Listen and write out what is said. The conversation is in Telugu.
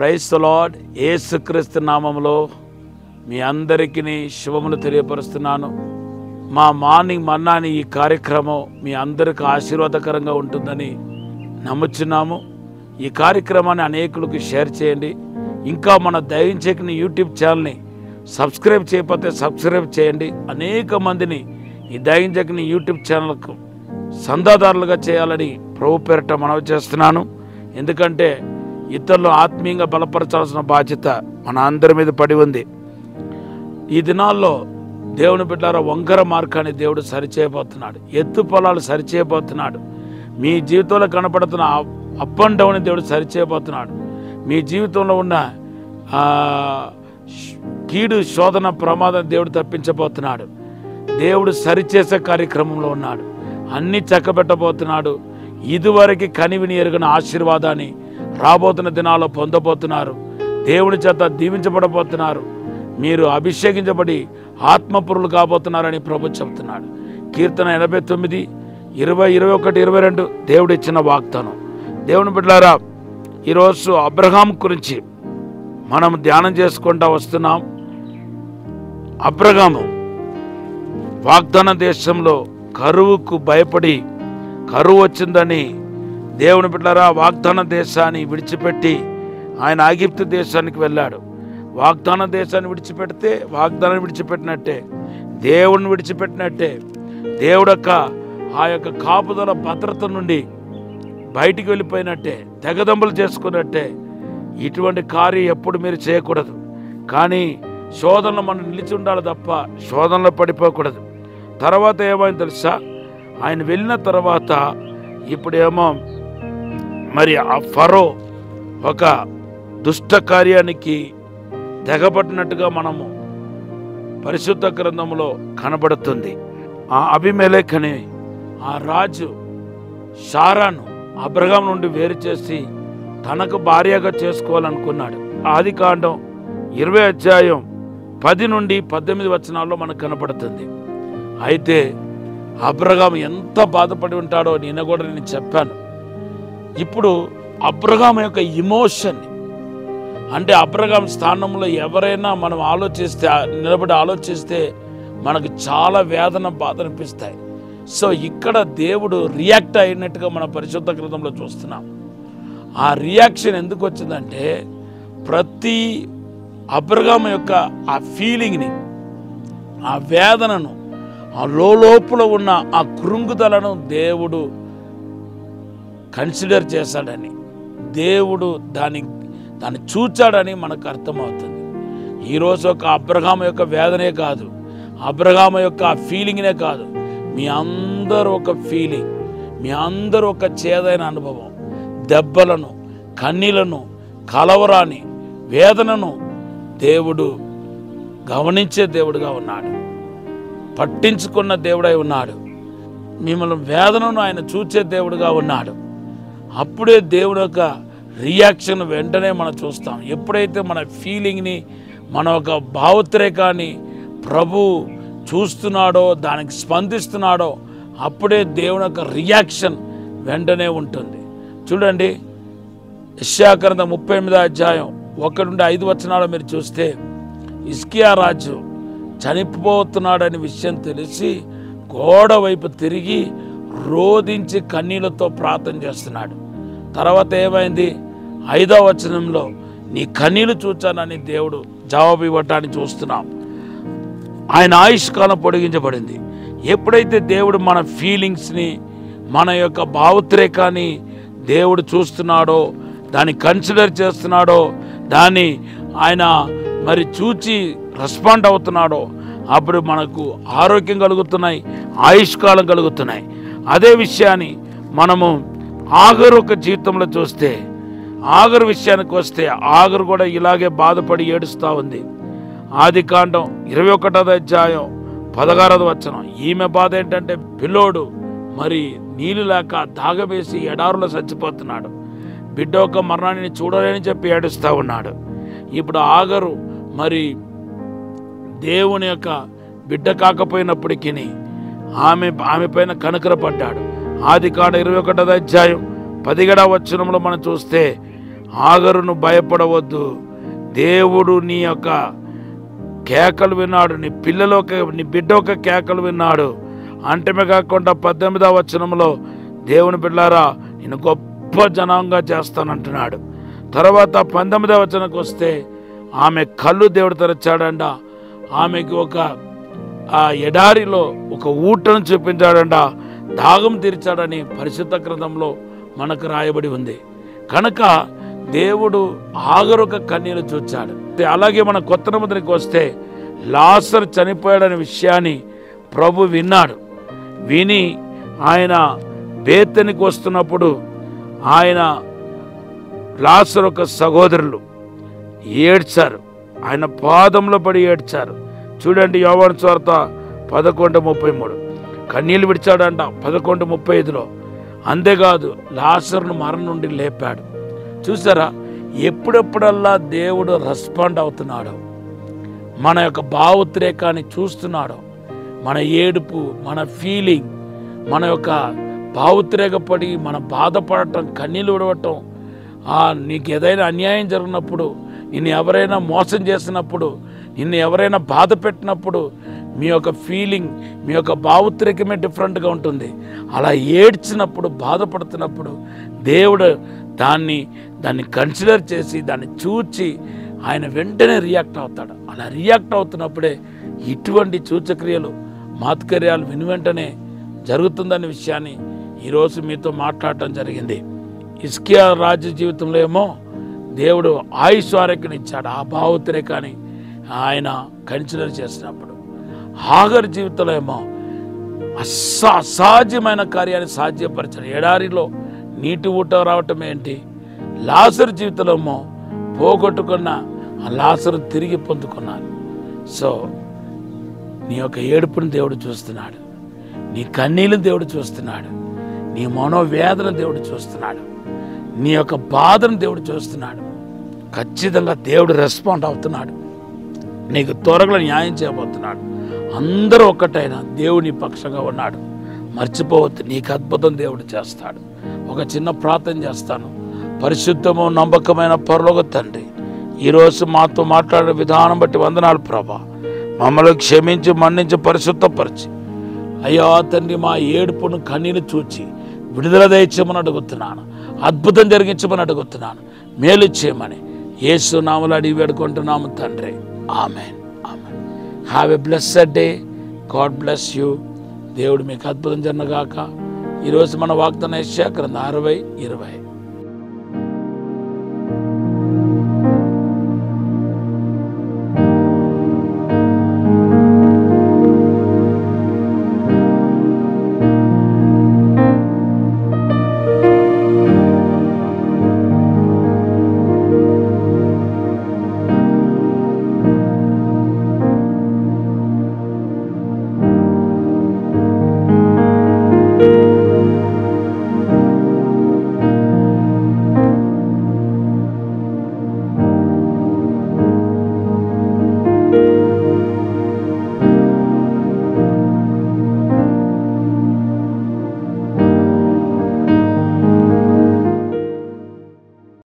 Praise the lord. యేసుక్రీస్తు నామములో మీ అందరికీ శుభములు తెలియపరుస్తున్నాను. మా మార్నింగ్ మన్నాని ఈ కార్యక్రమం మీ అందరికీ ఆశీర్వాదకరంగా ఉంటుందని నమ్ముచున్నాము. ఈ కార్యక్రమాన్ని అనేకులకు షేర్ చేయండి. ఇంకా మన దైవించని యూట్యూబ్ ఛానల్ని సబ్స్క్రైబ్ చేయకపోతే సబ్స్క్రైబ్ చేయండి. అనేక మందిని ఈ దైవించని యూట్యూబ్ ఛానల్కు సందాదారులుగా చేయాలని ప్రభు పేరిట మనవి చేస్తున్నాను. ఎందుకంటే ఇతరులు ఆత్మీయంగా బలపరచాల్సిన బాధ్యత మన అందరి మీద పడి ఉంది. ఈ దినాల్లో దేవుని బిడ్డలారా, వంకర మార్గాన్ని దేవుడు సరిచేయబోతున్నాడు. ఎత్తు పొలాలు సరిచేయబోతున్నాడు. మీ జీవితంలో కనపడుతున్న అప్ అండ్ డౌన్ దేవుడు సరిచేయబోతున్నాడు. మీ జీవితంలో ఉన్న కీడు శోధన ప్రమాదం దేవుడు తప్పించబోతున్నాడు. దేవుడు సరిచేసే కార్యక్రమంలో ఉన్నాడు. అన్నీ చక్కబెట్టబోతున్నాడు. ఇదివరకు కనివిని ఎరుగని ఆశీర్వాదాన్ని రాబోతున్న దినాల్లో పొందబోతున్నారు. దేవుని చేత దీవించబడబోతున్నారు. మీరు అభిషేకించబడి ఆత్మపురులు కాబోతున్నారని ప్రభు చెబుతున్నాడు. కీర్తన 89, 20, 21, 22 దేవుడు ఇచ్చిన వాగ్దానం. దేవుని బిడ్డలారా, ఈరోజు అబ్రహాం గురించి మనం ధ్యానం చేసుకుంటూ వస్తున్నాం. అబ్రహాము వాగ్దాన దేశంలో కరువుకు భయపడి, కరువు వచ్చిందని దేవుని బిడ్డలారా వాగ్దాన దేశాన్ని విడిచిపెట్టి ఆయన ఐగుప్తు దేశానికి వెళ్ళాడు. వాగ్దాన దేశాన్ని విడిచిపెడితే వాగ్దానాన్ని విడిచిపెట్టినట్టే, దేవుడిని విడిచిపెట్టినట్టే. దేవుడు ఆ యొక్క కాపుదల భద్రత నుండి బయటికి వెళ్ళిపోయినట్టే, తెగదంబులు చేసుకున్నట్టే. ఇటువంటి కార్యం ఎప్పుడు మీరు చేయకూడదు. కానీ శోధనలో మనం నిలిచి ఉండాలి తప్ప శోధనలో పడిపోకూడదు. తర్వాత ఏమైంది తెలుసా? ఆయన వెళ్ళిన తర్వాత ఇప్పుడేమో మరి ఆ ఫరో ఒక దుష్ట కార్యానికి తెగబడినట్టుగా మనము పరిశుద్ధ గ్రంథంలో కనబడుతుంది. ఆ అబీమెలెకు అనే ఆ రాజు శారాను అబ్రహాం నుండి వేరు చేసి తనకు భార్యగా చేసుకోవాలనుకున్నాడు. ఆదికాండం 20 అధ్యాయం 10 నుండి 18 వచనాల్లో మనకు కనపడుతుంది. అయితే అబ్రహాం ఎంత బాధపడి ఉంటాడో నేను చెప్పాను. ఇప్పుడు అబ్రహాం యొక్క ఇమోషన్, అంటే అబ్రహాం స్థానంలో ఎవరైనా మనం నిలబడి ఆలోచిస్తే మనకు చాలా వేదన, బాధ అనిపిస్తాయి. సో ఇక్కడ దేవుడు రియాక్ట్ అయినట్టుగా మన పరిశుద్ధ గ్రంథంలో చూస్తున్నాం. ఆ రియాక్షన్ ఎందుకు వచ్చిందంటే, ప్రతి అబ్రహాం యొక్క ఆ ఫీలింగ్ని, ఆ వేదనను, ఆ లోపల ఉన్న ఆ కృంగుదలను దేవుడు కన్సిడర్ చేశాడని, దేవుడు దాన్ని చూచాడని మనకు అర్థమవుతుంది. ఈరోజు ఒక అబ్రహాం యొక్క వేదనే కాదు, అబ్రహాం యొక్క ఆ ఫీలింగ్నే కాదు, మీ అందరూ ఒక ఫీలింగ్, మీ అందరూ ఒక చేదైన అనుభవం, దెబ్బలను, కన్నీలను, కలవరాన్ని, వేదనను దేవుడు గమనించే దేవుడుగా ఉన్నాడు. పట్టించుకున్న దేవుడై ఉన్నాడు. మిమ్మల్ని వేదనను ఆయన చూచే దేవుడుగా ఉన్నాడు. అప్పుడే దేవుడు యొక్క రియాక్షన్ వెంటనే మనం చూస్తాం. ఎప్పుడైతే మన ఫీలింగ్ని, మన ఒక భావోద్రేకాన్ని ప్రభు చూస్తున్నాడో, దానికి స్పందిస్తున్నాడో, అప్పుడే దేవుని యొక్క రియాక్షన్ వెంటనే ఉంటుంది. చూడండి, యెషయా గ్రంథం 38 అధ్యాయం 1 నుండి 5 వచనాలు మీరు చూస్తే, హిజ్కియా రాజు చనిపోతున్నాడనే విషయం తెలిసి గోడ వైపు తిరిగి రోదించి కన్నీళ్లతో ప్రార్థన చేస్తున్నాడు. తర్వాత ఏమైంది? 5వ వచనంలో నీ కన్నీళ్లు చూచానని దేవుడు జవాబు ఇవ్వటాన్ని చూస్తున్నాం. ఆయన ఆయుష్కాలం పొడిగించబడింది. ఎప్పుడైతే దేవుడు మన ఫీలింగ్స్ని, మన యొక్క భావోద్రేకాన్ని దేవుడు చూస్తున్నాడో, దాన్ని కన్సిడర్ చేస్తున్నాడో, దాన్ని ఆయన మరి చూచి రెస్పాండ్ అవుతున్నాడో, అప్పుడు మనకు ఆరోగ్యం కలుగుతున్నాయి, ఆయుష్కాలం కలుగుతున్నాయి. అదే విషయాన్ని మనము ఆగరు ఒక జీవితంలో చూస్తే, ఆగరు విషయానికి వస్తే, ఆగరు కూడా ఇలాగే బాధపడి ఏడుస్తూ ఉంది. ఆదికాండం 21వ అధ్యాయం 16వ వచనం. ఈమె బాధ ఏంటంటే, పిల్లోడు మరి నీళ్ళు లేక దాగవేసి ఎడారులో చచ్చిపోతున్నాడు. బిడ్డ ఒక మరణాన్ని చూడలేని చెప్పి ఏడుస్తూ ఉన్నాడు. ఇప్పుడు ఆగరు మరి దేవుని యొక్క బిడ్డ కాకపోయినప్పటికీ ఆమె పైన కనుకరపడ్డాడు. ఆదికాండం 21వ అధ్యాయం 17వ వచనంలో మనం చూస్తే, ఆగరును భయపడవద్దు, దేవుడు నీ యొక్క కేకలు విన్నాడు, నీ నీ బిడ్డ ఒక కేకలు విన్నాడు. అంటమే కాకుండా 18వ వచనంలో దేవుని బిడ్డలారా నేను గొప్ప జనాంగా చేస్తానంటున్నాడు. తర్వాత 19వ వచనంకి వస్తే ఆమె కళ్ళు దేవుడు తెరచాడంట. ఆమెకి ఆ ఎడారిలో ఒక ఊటను చూపించాడంట, దాగం తీర్చాడని పరిశుద్ధ గ్రంథంలో మనకు రాయబడి ఉంది. కనుక దేవుడు ఆగరు ఒక కన్నీరు చూచాడు. అలాగే మన కొత్త నిబంధనకి వస్తే లాజరు చనిపోయాడనే విషయాన్ని ప్రభు విన్నాడు. విని ఆయన బేతనికి వస్తున్నప్పుడు ఆయన లాజరు ఒక సహోదరులు ఏడ్చారు, ఆయన పాదంలో పడి ఏడ్చారు. చూడండి యోహాను సువార్త 11:33 కన్నీళ్ళు విడిచాడంట 11:35లో. అంతేకాదు లాజరును మరణం నుండి లేపాడు. చూసారా, ఎప్పుడెప్పుడల్లా దేవుడు రెస్పాండ్ అవుతున్నాడు, మన యొక్క భావోద్రేకాన్ని చూస్తున్నాడు, మన ఏడుపు, మన ఫీలింగ్, మన యొక్క భావోద్రేకపడి మన బాధపడటం, కన్నీళ్ళు విడవటం, నీకు ఏదైనా అన్యాయం జరిగినప్పుడు, నిన్ను ఎవరైనా మోసం చేసినప్పుడు, నిన్ను ఎవరైనా బాధ పెట్టినప్పుడు మీ యొక్క ఫీలింగ్, మీ యొక్క భావోద్రేకమే డిఫరెంట్గా ఉంటుంది. అలా ఏడ్చినప్పుడు, బాధపడుతున్నప్పుడు దేవుడు దాన్ని కన్సిడర్ చేసి దాన్ని చూచి ఆయన వెంటనే రియాక్ట్ అవుతాడు. అలా రియాక్ట్ అవుతున్నప్పుడే ఇటువంటి సూచక్రియలు, మాత్కర్యాలు వెంటనే జరుగుతుందనే విషయాన్ని ఈరోజు మీతో మాట్లాడటం జరిగింది. హిజ్కియా రాజు జీవితంలో ఏమో దేవుడు ఆయుష్వారెక్కనిచ్చాడు, ఆ భావోద్రేకాన్ని ఆయన కన్సిడర్ చేసినప్పుడు. హాగర్ జీవితంలో ఏమో అసాధ్యమైన కార్యాన్ని సాధ్యపరిచాడు. ఎడారిలో నీటి ఊట రావటం ఏంటి? లాజరు జీవితంలో ఏమో పోగొట్టుకున్న ఆ లాజరు తిరిగి పొందుకున్నాడు. సో నీ యొక్క ఏడుపుని దేవుడు చూస్తున్నాడు, నీ కన్నీళ్ళని దేవుడు చూస్తున్నాడు, నీ మనోవేదన దేవుడు చూస్తున్నాడు, నీ యొక్క బాధను దేవుడు చూస్తున్నాడు. ఖచ్చితంగా దేవుడు రెస్పాండ్ అవుతున్నాడు, నీకు త్వరగా న్యాయం చేయబోతున్నాడు. అందరూ ఒక్కటైనా దేవుని పక్షంగా ఉన్నాడు. మర్చిపోవద్దు, నీకు అద్భుతం దేవుడు చేస్తాడు. ఒక చిన్న ప్రార్థన చేస్తాను. పరిశుద్ధము నమ్మకమైన పరలోక తండ్రి, ఈరోజు మాతో మాట్లాడే విధానం బట్టి వందనాలు ప్రభా. మమ్మల్ని క్షమించి మన్నించి పరిశుద్ధపరిచి అయ్యా తండ్రి, మా ఏడుపును కన్నీరు చూచి విడుదల దయచేయమని అడుగుతున్నాను, అద్భుతం జరిగించమని అడుగుతున్నాను, మేలు చేయమని యేసు నామములో అడిగి వేడుకుంటున్నాము తండ్రి. Amen, amen. Have a blessed day. God bless you. దేవుడు మీకు అద్భుతం జరగగాక. ఈరోజు మన వాగ్దానం యెషయా గ్రంథం 60:20.